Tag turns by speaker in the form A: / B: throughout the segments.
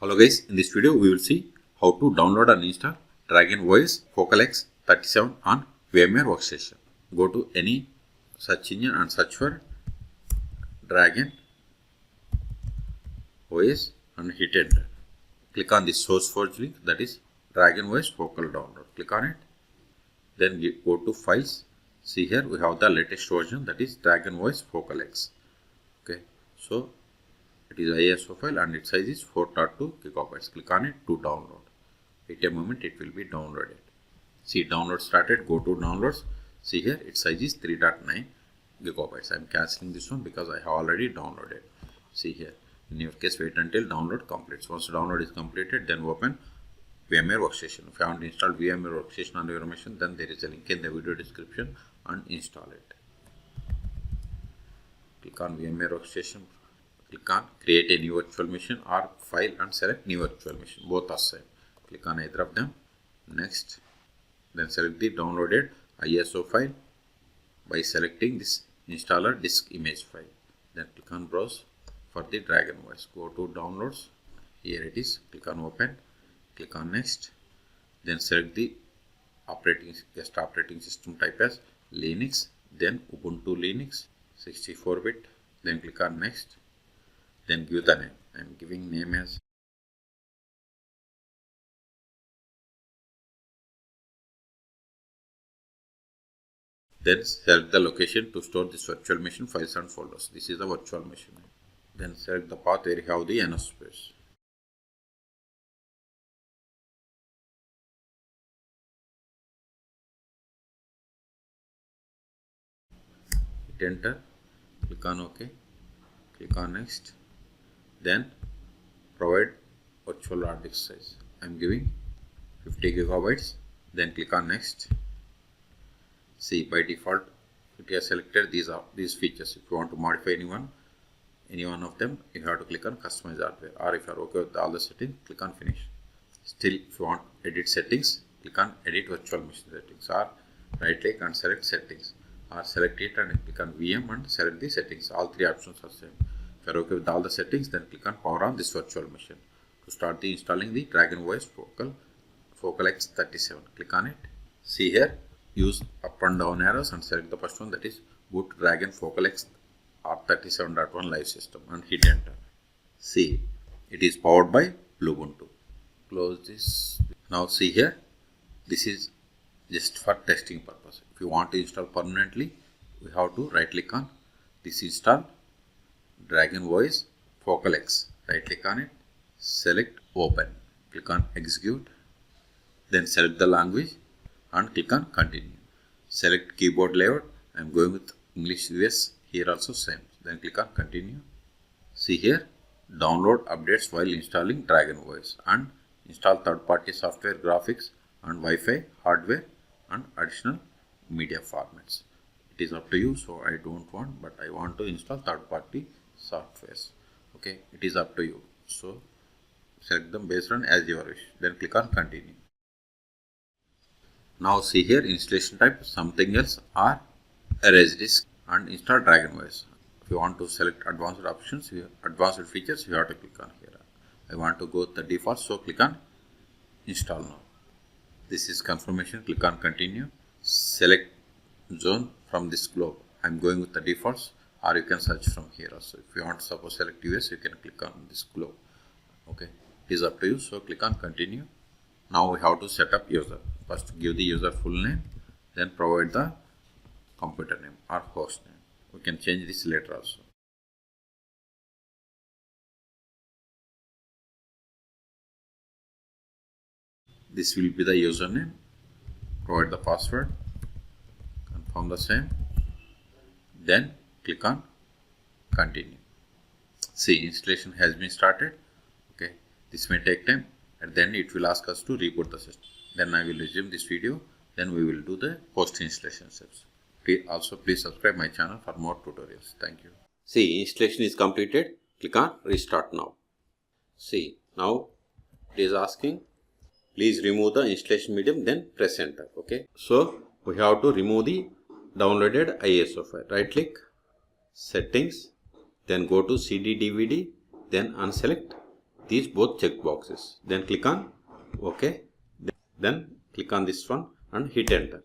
A: Hello guys, in this video we will see how to download and install DragonOS FocalX 37 on VMware Workstation. Go to any search engine and search for DragonOS and hit enter. Click on the source forge link, that is DragonOS Focal download. Click on it. Then go to files. See here we have the latest version, that is DragonOS FocalX. Okay, so it is ISO file and its size is 4.2 gigabytes. Click on it to download. Wait a moment, it will be downloaded. See, download started. Go to downloads. See here, its size is 3.9 gigabytes. I am cancelling this one because I have already downloaded. See here, in your case, wait until download completes. Once download is completed, then open VMware Workstation. If you haven't installed VMware Workstation on your machine, then there is a link in the video description and install it. Click on VMware Workstation. Click on create a new virtual machine or file and select new virtual machine. Both are same. Click on either of them. Next, then select the downloaded ISO file by selecting this installer disk image file. Then click on browse for the DragonOS. Go to downloads. Here it is. Click on open. Click on next. Then select the guest operating system type as Linux. Then Ubuntu Linux 64-bit. Then click on next. Then give the name. I am giving name as then select the location to store this virtual machine files and folders. This is the virtual machine. Then select the path where you have the NS space. Hit enter. Click on OK. Click on next. Then provide virtual hard disk size. I am giving 50 gigabytes. Then click on next. See, by default it has selected these features. If you want to modify any one of them, you have to click on customize hardware, or if you are okay with all the settings, click on finish. Still, if you want edit settings, click on edit virtual machine settings, or right click and select settings, or select it and click on VM and select the settings. All three options are same. If you are okay with all the settings, then click on power on this virtual machine to start installing the DragonOS FocalX 37. Click on it. See here, use up and down arrows and select the first one, that is boot Dragon FocalX R37.1 live system, and hit enter. See, it is powered by Ubuntu. Close this. Now see here, this is just for testing purpose. If you want to install permanently, we have to right click on this install DragonOS FocalX. Right click on it, select open, click on execute, then select the language and click on continue. Select keyboard layout. I am going with English US. Here also same. Then click on continue. See here, download updates while installing DragonOS and install third-party software, graphics and Wi-Fi hardware and additional media formats. It is up to you. So I don't want, but I want to install third-party softwares. Okay, it is up to you. So select them based on as your wish. Then click on continue. Now see here, installation type something else or erase disk and install DragonOS. If you want to select advanced options, advanced features, you have to click on here. I want to go with the default, so click on install now. This is confirmation. Click on continue. Select zone from this globe. I am going with the defaults, or you can search from here also. If you want to suppose select US, you can click on this globe. Okay, it is up to you. So click on continue. Now we have to set up user. First give the user full name, then provide the computer name or host name. We can change this later also. This will be the username. Provide the password. Confirm the same. Then click on continue. See, installation has been started. Okay, this may take time. At the end, it will ask us to reboot the system. Then I will resume this video. Then we will do the post installation steps. Please subscribe my channel for more tutorials. Thank you. See, installation is completed. Click on restart now. See, now it is asking, please remove the installation medium, then press enter. Okay, so we have to remove the downloaded ISO file. Right click, settings, then go to CD DVD, then unselect these both check boxes. Then click on OK. Then click on this one and hit enter.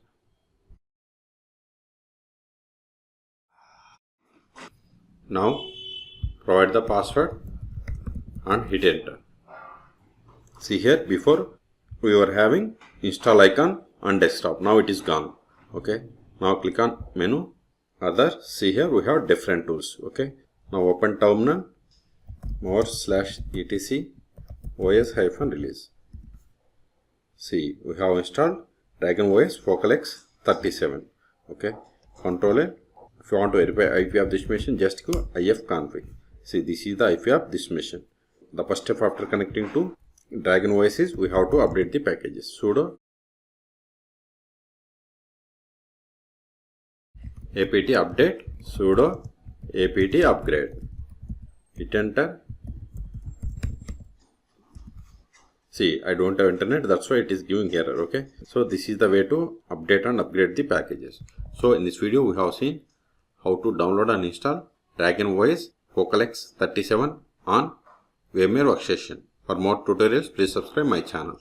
A: Now provide the password and hit enter. See here, before we were having install icon on desktop. Now it is gone. Okay. Now click on menu, other. See here we have different tools. Okay. Now open terminal, more/etc os-release. See, we have installed DragonOS FocalX 37. Okay. Control L. If you want to verify IP of this machine, just go ifconfig. See, this is the IP of this machine. The first step after connecting to DragonOS is we have to update the packages. Sudo apt update, sudo apt upgrade. Hit enter. See, I don't have internet, that's why it is giving error. Okay. So this is the way to update and upgrade the packages. So in this video we have seen how to download and install DragonOS FocalX 37 on VMware Workstation. For more tutorials, please subscribe my channel.